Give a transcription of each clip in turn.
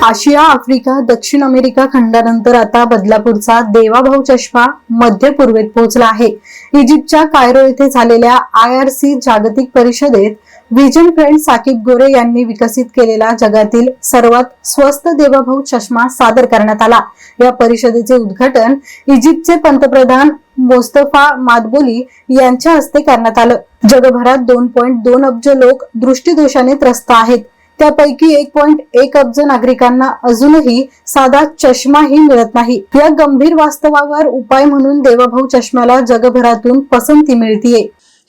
आशिया, Africa, दक्षिण America खंडानंतर आता बदलापूरचा देवाभाऊ चष्मा मध्य पूर्वेत पोहोचला आहे. इजिप्तच्या कायरो येथे झालेल्या IRC जागतिक परिषदेत व्हिजन फ्रेंड साकीब गोरे यांनी विकसित केलेला जगातील सर्वात स्वस्त देवाभाऊ चष्मा सादर करण्यात आला. या परिषदेचे उद्घाटन इजिप्तचे पंतप्रधान मोस्तफा मादबोली यांच्या हस्ते करण्यात आलं. जगभरात 2.2 अब्ज लोक दृष्टीदोषाने त्रस्त आहेत. त्यापैकी 1.1 अब्ज नागरिकांना अजूनही साधा चष्माही मिळत नाही. या गंभीर वास्तवावर उपाय म्हणून देवाभाऊ चष्म्याला जगभरातून पसंती मिळतीये.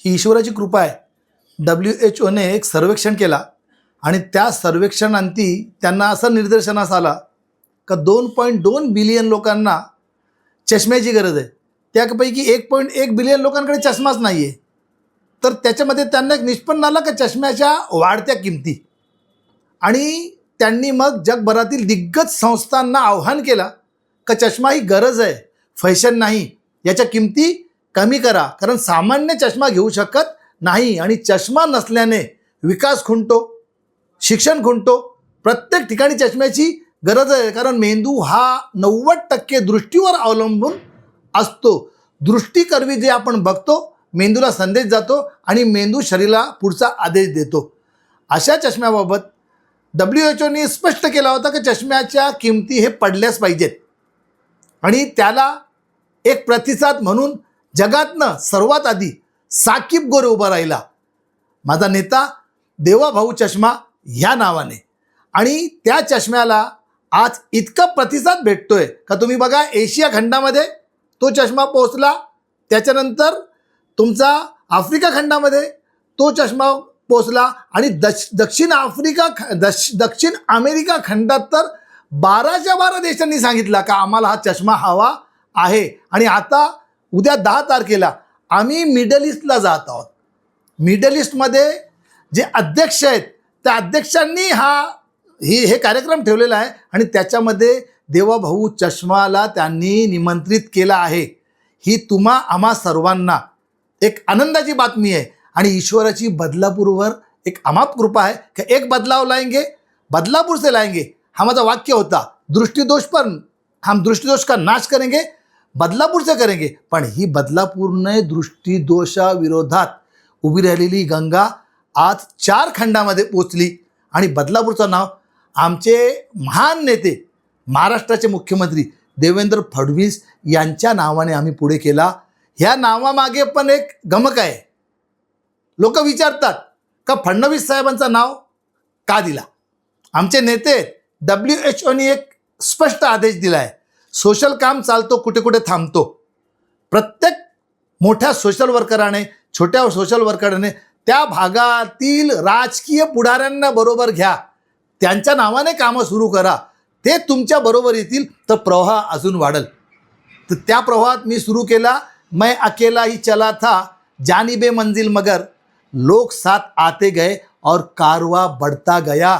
ही ईश्वराची कृपा आहे. WHO ने एक सर्वेक्षण केला आणि त्या सर्वेक्षणांती त्यांना असं निर्देशनास आला का 2.2 बिलियन लोकांना चष्म्याची गरज आहे. त्यापैकी 1.1 बिलियन लोकांकडे चष्माच नाही आहे. तर त्याच्यामध्ये त्यांना एक निष्पन्न आला का चष्म्याच्या वाढत्या किमती, आणि त्यांनी मग जगभरातील दिग्गज संस्थांना आव्हान केला का चष्मा ही गरज आहे, फॅशन नाही. याच्या किमती कमी करा, कारण सामान्य चष्मा घेऊ शकत नाही आणि चष्मा नसल्याने विकास खुंटतो, शिक्षण खुंटतो. प्रत्येक ठिकाणी चष्म्याची गरज आहे, कारण मेंदू हा 90% दृष्टीवर अवलंबून असतो. दृष्टीकरवी जे आपण बघतो मेंदूला संदेश जातो आणि मेंदू शरीराला पुढचा आदेश देतो. अशा चष्म्याबाबत WHO ने स्पष्ट केला होता की चष्म्याच्या किमती हे पडल्याच पाहिजेत, आणि त्याला एक प्रतिसाद म्हणून जगातनं सर्वात आधी साकीब गोरे उभा राहिला, माझा नेता देवाभाऊ चष्मा ह्या नावाने. आणि त्या चष्म्याला आज इतका प्रतिसाद भेटतोय का तुम्ही बघा, एशिया खंडामध्ये तो चष्मा पोहोचला, त्याच्यानंतर तुमचा आफ्रिका खंडामध्ये तो चष्मा पोचला, आणि दक्षिण अमेरिका खंडात तर 12च्या 12 देशांनी सांगितला का आम्हाला हा चष्मा हवा आहे. आणि आता उद्या 10 तारखेला आम्ही मिडल ईस्टला जात आहोत. मिडल ईस्टमध्ये जे अध्यक्ष आहेत त्या अध्यक्षांनी हे कार्यक्रम ठेवलेला आहे, आणि त्याच्यामध्ये देवाभाऊ चष्माला त्यांनी निमंत्रित केलं आहे. ही तुम्हा आम्हा सर्वांना एक आनंदाची बातमी आहे. आणि ईश्वराची बदलापूरवर एक अमाप कृपा आहे कि एक बदलाव लाएंगे, बदलापूर से लाएंगे. हा माझा वाक्य होता. दृष्टिदोष पर हम दृष्टिदोष का नाश करेंगे, बदलापूर से करेंगे. पण ही बदलापूरने दृष्टिदोषाविरोधात उभी राहिलेली गंगा आज 4 खंडामध्ये पोचली, आणि बदलापूरचं नाव आमचे महान नेते महाराष्ट्राचे मुख्यमंत्री देवेंद्र फडणवीस यांच्या नावाने आम्ही पुढे केला. ह्या नावामागे पण एक गमक आहे. लोक विचारतात का फडणवीस साहेबांचं नाव का दिला. आमचे नेते WHO ने एक स्पष्ट आदेश दिला आहे, सोशल काम चालतो कुठे कुठे थांबतो. प्रत्येक मोठ्या सोशल वर्कराने, छोट्या सोशल वर्कराने त्या भागातील राजकीय पुढाऱ्यांना बरोबर घ्या, त्यांच्या नावाने कामं सुरू करा, ते तुमच्या बरोबर येतील तर प्रवाह अजून वाढेल. तर त्या प्रवाहात मी सुरू केला, मैं अकेला ही चला था जानिबे मंजिल मगर लोक साथ आते गए और कारवा बढ़ता गया.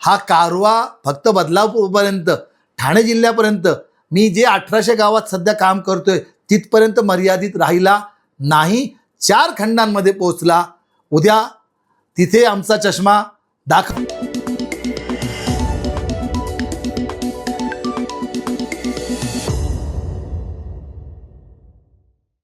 हा कारवा फक्त बदलापूरपर्यंत, ठाणे जिल्ह्यापर्यंत, मी जे 1800 गावात सध्या काम करतोय तिथपर्यंत मर्यादित राहिला नाही. 4 खंडांमध्ये पोहोचला. उद्या तिथे आमचा चष्मा दाखव.